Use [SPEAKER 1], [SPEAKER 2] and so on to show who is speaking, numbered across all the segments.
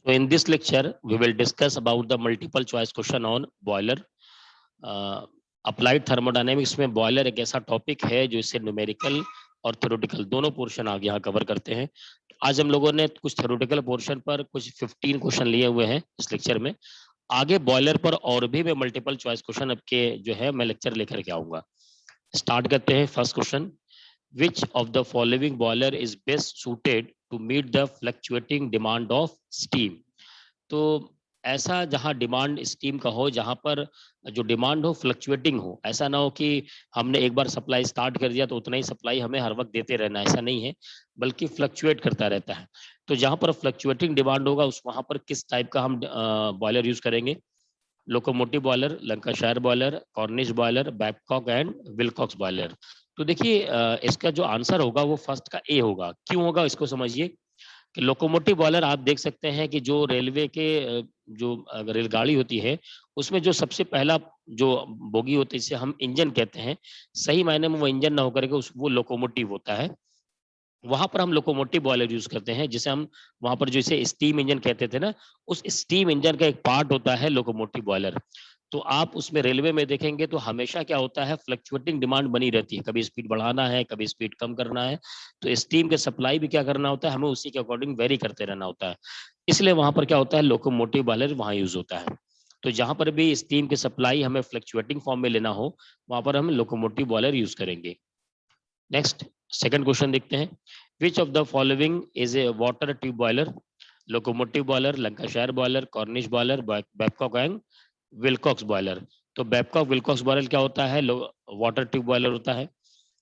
[SPEAKER 1] So in this lecture, we will discuss about the multiple choice question on boiler. Applied thermodynamics में boiler एक ऐसा topic है जो इससे न्यूमेरिकल और थ्योरेटिकल दोनों पोर्शन आगे यहाँ कवर करते हैं। आज हम लोगों ने कुछ थ्योरेटिकल पोर्शन पर कुछ 15 क्वेश्चन लिए हुए हैं इस लेक्चर में। आगे बॉयलर पर और भी मैं मल्टीपल चॉइस क्वेश्चन आपके जो है मैं लेक्चर लेकर के आऊंगा। स्टार्ट करते हैं। First question, which of the following boiler is best suited to meet the fluctuating demand of steam? तो ऐसा जहां डिमांड स्टीम का हो, जहां पर जो डिमांड हो फ्लक्चुएटिंग हो, ऐसा ना हो कि हमने एक बार सप्लाई स्टार्ट कर दिया तो उतना ही सप्लाई हमें हर वक्त देते रहना, ऐसा नहीं है, बल्कि फ्लक्चुएट करता रहता है। तो जहां पर फ्लक्चुएटिंग डिमांड होगा उस वहां पर किस टाइप का हम बॉयलर यूज करेंगे? Locomotive boiler, Lancashire boiler, Cornish boiler, Babcock and Wilcox boiler. तो देखिए इसका जो आंसर होगा वो फर्स्ट का ए होगा। क्यों होगा इसको समझिए कि लोकोमोटिव बॉयलर आप देख सकते हैं कि जो रेलवे के जो रेलगाड़ी होती है उसमें जो सबसे पहला जो बोगी होती है जिसे हम इंजन कहते हैं, सही मायने में वो इंजन ना होकर के वो लोकोमोटिव होता है। वहां पर हम लोकोमोटिव बॉयलर यूज करते हैं, जिसे हम वहां पर जो इसे स्टीम इंजन कहते थे ना, उस स्टीम इंजन का एक पार्ट होता है लोकोमोटिव बॉयलर। तो आप उसमें रेलवे में देखेंगे तो हमेशा क्या होता है, फ्लक्चुएटिंग डिमांड बनी रहती है, कभी स्पीड बढ़ाना है, कभी स्पीड कम करना है, तो स्टीम के सप्लाई भी क्या करना होता है, हमें उसी के अकॉर्डिंग वेरी करते रहना होता है। इसलिए वहां पर क्या होता है, लोकोमोटिव बॉयलर वहां यूज होता है। तो जहां पर भी स्टीम की सप्लाई हमें फ्लक्चुएटिंग फॉर्म में लेना हो वहां पर हम लोकोमोटिव बॉयलर यूज करेंगे। नेक्स्ट सेकंड क्वेश्चन देखते हैं। Which of the following is a water tube boiler? Locomotive boiler, Lancashire boiler, Cornish boiler, Babcock and Wilcox boiler. तो बैबकॉक विल्कॉक्स बॉयलर क्या होता है? वाटर ट्यूब बॉयलर होता है।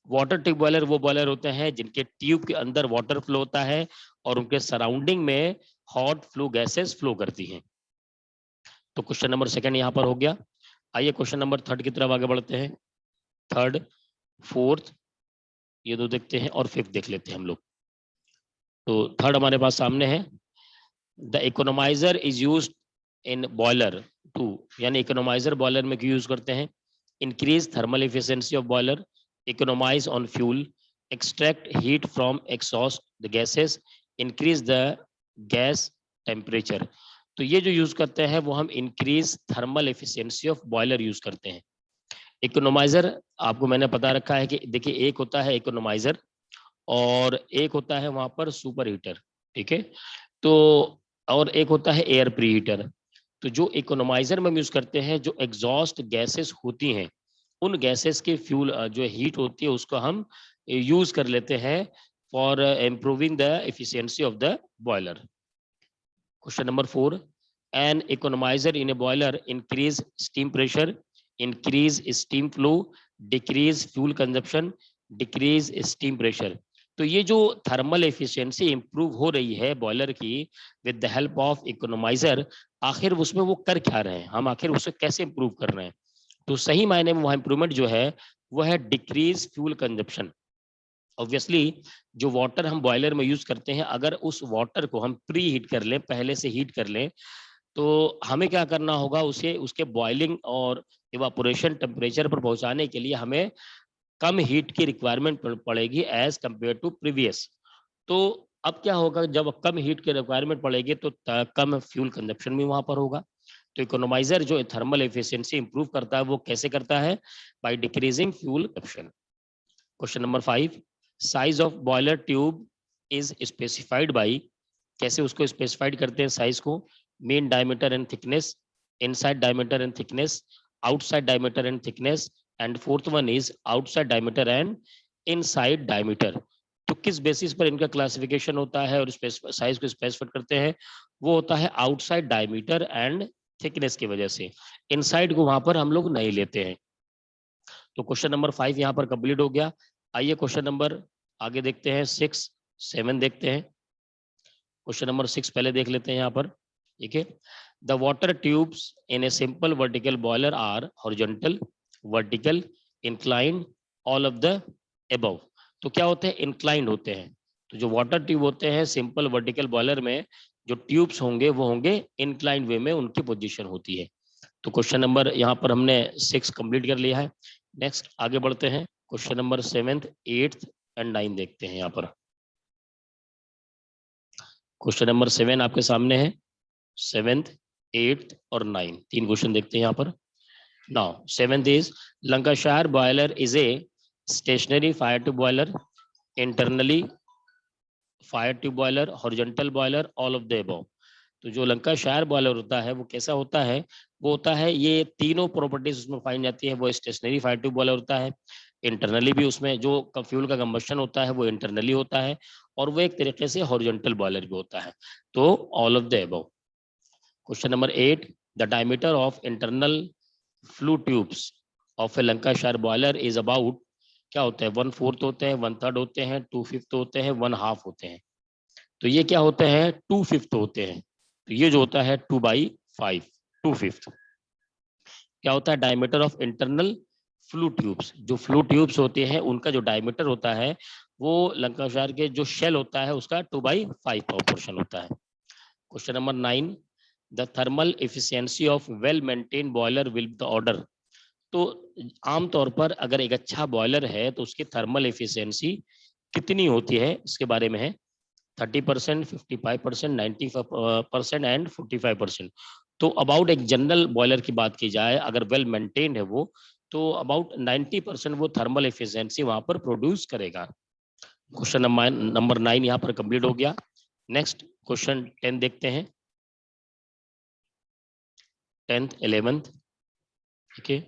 [SPEAKER 1] Water tube boiler वो boiler होते हैं जिनके ट्यूब के अंदर वाटर फ्लो होता है और उनके सराउंडिंग में हॉट फ्लो गैसेस फ्लो करती हैं। तो क्वेश्चन नंबर सेकंड यहाँ पर हो गया। आइए क्वेश्चन नंबर थर्ड की तरफ आगे बढ़ते हैं। थर्ड, फोर्थ, ये दो देखते हैं और फिफ्थ देख लेते हैं हम लोग। तो थर्ड हमारे पास सामने है। The economiser is use in boiler to, यानी इकोनोमाइजर बॉयलर में क्यों यूज करते हैं? Increase thermal efficiency of boiler, economise on fuel, extract heat from exhaust the gases, increase the gas temperature. तो ये जो यूज करते हैं वो हम increase thermal efficiency of boiler use करते हैं। इकोनोमाइजर आपको मैंने पता रखा है कि देखिए एक होता है इकोनोमाइजर और एक होता है वहां पर सुपर हीटर, ठीक है? तो और एक होता है एयर प्री हीटर। तो जो इकोनोमाइजर में यूज करते हैं, जो एग्जॉस्ट गैसेस होती हैं उन गैसेस के फ्यूल जो हीट होती है उसको हम यूज कर लेते हैं for improving the efficiency of the boiler. Question number four, an economiser in a boiler increase steam pressure, increase steam flow, decrease fuel consumption, decrease steam pressure. तो ये जो थर्मल एफिशिएंसी इंप्रूव हो रही है boiler की with the help of economiser, आखिर उसमें वो कर क्या रहे हैं, हम आखिर उसे कैसे इंप्रूव कर रहे हैं? तो सही मायने में वहां इंप्रूवमेंट जो है वो है डिक्रीज फ्यूल कंजप्शन। ऑब्वियसली जो वाटर हम बॉयलर में यूज करते हैं, अगर उस वाटर को हम प्री हीट कर लें, पहले से हीट कर लें, तो हमें क्या करना होगा, उसे उसके बॉइलिंग और इवापोरेशन टेम्परेचर पर पहुंचाने के लिए हमें कम हीट की रिक्वायरमेंट पड़ेगी एज कंपेयर टू प्रीवियस। तो अब क्या होगा, जब कम हीट की रिक्वायरमेंट पड़ेगी तो कम फ्यूल कंजप्शन भी वहां पर होगा। तो इकोनोमाइजर जो थर्मल एफिशिएंसी इंप्रूव करता है वो कैसे करता है? By decreasing fuel consumption. Question number five, size of boiler tube is specified by, कैसे उसको स्पेसिफाइड करते हैं साइज को? Main diameter and thickness, inside diameter and thickness, outside diameter and thickness, and fourth one is outside diameter and inside diameter. तो किस basis पर इनका classification होता है और साइज को स्पेसिफाइड करते हैं? वो होता है आउटसाइड डायमीटर एंड थिकनेस की वजह से। इनसाइड को वहां पर हम लोग नहीं लेते हैं। तो क्वेश्चन नंबर 5 यहाँ पर कंप्लीट हो गया। आइए क्वेश्चन नंबर आगे देखते हैं, 6, 7 देखते हैं। क्वेश्चन नंबर 6 पहले देख लेते हैं यहाँ पर, ठीक है? The water tubes in a simple vertical boiler are horizontal, vertical, inclined, all of the above. तो क्या होते हैं? इंक्लाइंड होते हैं। तो जो वाटर ट्यूब होते हैं सिंपल वर्टिकल बॉयलर में, जो ट्यूब्स होंगे वो होंगे इंक्लाइंड वे में, उनकी पोजीशन होती है। तो क्वेश्चन नंबर यहाँ पर हमने 6 कंप्लीट कर लिया है। नेक्स्ट आगे बढ़ते हैं, क्वेश्चन नंबर 7, 8 एंड 9 देखते हैं यहाँ पर। क्वेश्चन नंबर 7 आपके सामने है। 7th, 8th और 9th, 3 क्वेश्चन देखते हैं यहाँ पर। Now 7th is Lancashire boiler is a stationary fire tube boiler, internally fire tube boiler, horizontal boiler, all of the above. तो जो लंकाशायर बॉयलर होता है वो कैसा होता है, वो होता है ये तीनों प्रॉपर्टीज उसमें पाई जाती है। वो स्टेशनरी फायर ट्यूब बॉयलर होता है, इंटरनली भी उसमें जो फ्यूल का कंबस्शन होता है वो इंटरनली होता है, और वो एक तरीके से हॉरिजॉन्टल बॉयलर भी होता है। तो all of the above. Question number 8, the diameter of internal flu tubes of A Lancashire boiler is about, क्या होता है, 1/4 होते हैं, 1/3 होते हैं, 2/5 होते हैं, 1/2 होते हैं। तो ये क्या होते हैं, 2/5 होते हैं। तो ये जो होता है 2/5, 2/5। क्या होता है, diameter of internal flu tubes, जो फ्लू ट्यूब्स होते हैं उनका जो डायमीटर होता है वो लंकाशायर के जो शेल होता है उसका 2/5 पोर्शन होता है। Question number 9, the thermal efficiency of well maintain boiler will the order. तो आमतौर पर अगर एक अच्छा बॉयलर है तो उसकी थर्मल एफिशिएंसी कितनी होती है, इसके बारे में है 30%, 55%, 90% एंड 45%। तो अबाउट एक जनरल बॉयलर की बात की जाए, अगर वेल मेंटेन्ड है वो, तो अबाउट 90% वो थर्मल एफिशिएंसी वहां पर प्रोड्यूस करेगा। क्वेश्चन नंबर 9 यहाँ पर कंप्लीट हो गया। नेक्स्ट क्वेश्चन 10 देखते हैं, 10th 11th। ठीक है,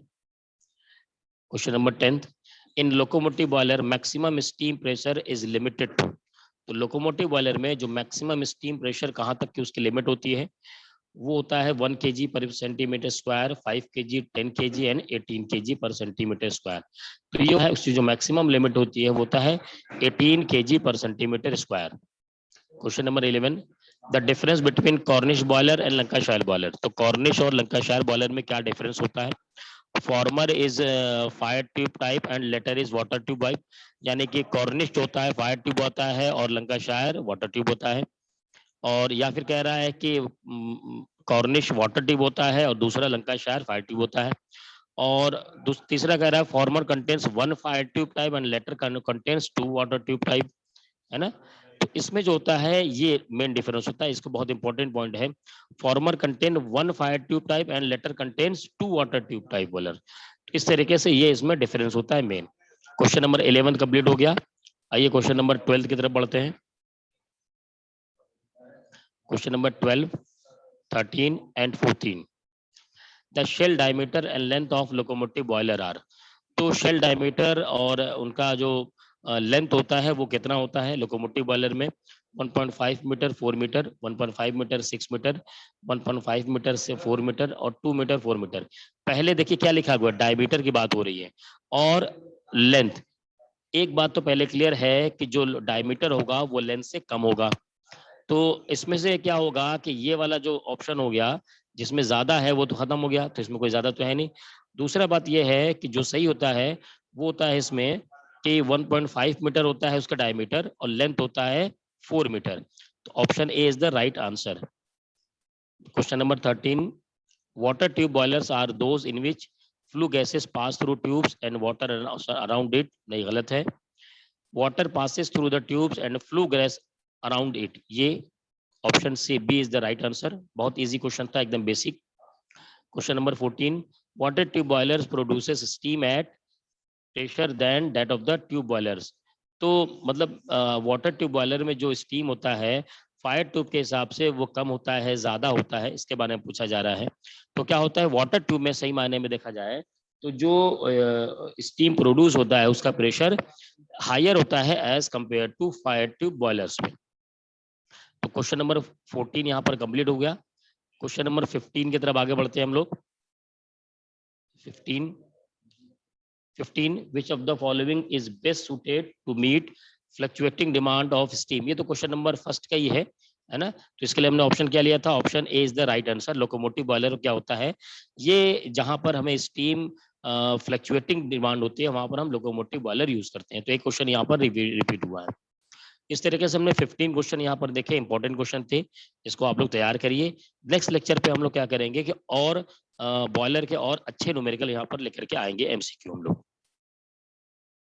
[SPEAKER 1] question number 10th, in locomotive boiler maximum steam pressure is limited to. तो लोकोमोटिव बॉयलर में जो मैक्सिमम स्टीम प्रेशर कहाँ तक की उसकी लिमिट होती है, वो होता है 1 kg पर centimetre square, 5 kg, 10 kg and 18 kg पर सेंटीमीटर स्क्वायर। तो ये है उसकी जो मैक्सिमम लिमिट होती है वो होता है 18 kg पर centimetre square. Question number 11, the difference between Cornish boiler and Lancashire boiler. तो कॉर्निश और लंकाशायर बॉयलर में क्या डिफरेंस होता है, farmer is fire tube type and later is water tube type. यानी कि कॉर्निश होता है फायर ट्यूब होता है और लंकाशायर वाटर ट्यूब होता है। और या फिर कह रहा है कि कॉर्निश वाटर ट्यूब होता है और दूसरा लंकाशायर फायर ट्यूब होता है। और तीसरा कह रहा है farmer contains 1 fire tube type and later contains 2 water tube type, है ना। तो इसमें जो होता है ये मेन डिफरेंस होता है, इसको बहुत इंपॉर्टेंट पॉइंट है। Farmer contain 1 fire tube type and later contains 2 water tube type boiler. इस तरीके से ये इसमें डिफरेंस होता है मेन। क्वेश्चन नंबर 11 कंप्लीट हो गया। आइए क्वेश्चन नंबर 12 की तरफ बढ़ते हैं। Question number 12, 13 and 14, the shell diameter and length of locomotive boiler are. तो शेल डायमीटर और उनका जो लेंथ होता है वो कितना होता है लोकोमोटिव बॉयलर में, 1.5 metre, 4 metre, 1.5 metre, 6 metre, 1.5 metre से 4 मीटर और 2 मीटर, 4 मीटर। पहले देखिए क्या लिखा हुआ है, डायमीटर की बात हो रही है और लेंथ। एक बात तो पहले क्लियर है कि जो डायमीटर होगा वो लेंथ से कम होगा। तो इसमें से क्या होगा कि ये वाला जो ऑप्शन हो गया जिसमें ज्यादा है वो तो खत्म हो गया, तो इसमें कोई ज्यादा तो है नहीं। दूसरा बात ये है कि जो सही होता है वो होता है इसमें कि 1.5 मीटर होता है उसका डायमीटर और लेंथ होता है 4 मीटर। तो option A is the right answer. Question number 13, water tube boilers are those in which flue gases pass through tubes and water around it. नहीं, गलत है। Water passes through the tubes and flue gas around it, ये option C B is the right answer. बहुत easy question था, एकदम basic. Question number 14, water tube boilers produces steam at pressure than that of the tube boilers. तो मतलब water tube boiler में जो steam होता है फायर ट्यूब के हिसाब से वो कम होता है ज्यादा होता है, इसके बारे में पूछा जा रहा है। तो क्या होता है वाटर ट्यूब में सही मायने में देखा जाए तो जो स्टीम प्रोड्यूस होता है उसका प्रेशर हायर होता है as compared to fire tube boilers में। तो क्वेश्चन नंबर 14 यहाँ पर कंप्लीट हो गया। क्वेश्चन नंबर 15 की तरफ आगे बढ़ते हैं हम लोग। 15 which of the following is best suited to meet fluctuating demand of steam। ये तो क्वेश्चन नंबर फर्स्ट का ही है ना। तो इसके लिए हमने ऑप्शन क्या लिया था, option A is the right answer. Locomotive boiler क्या होता है, ये जहां पर हमें स्टीम फ्लक्चुएटिंग डिमांड होती है वहां पर हम लोकोमोटिव बॉयलर यूज करते हैं। तो एक क्वेश्चन यहाँ पर रिपीट हुआ है। इस तरीके से हमने 15 क्वेश्चन यहाँ पर देखे, इंपॉर्टेंट क्वेश्चन थे, इसको आप लोग तैयार करिए। नेक्स्ट लेक्चर पे हम लोग क्या करेंगे कि और बॉयलर के और अच्छे न्यूमेरिकल यहाँ पर लेकर के आएंगे एमसीक्यू हम लोग।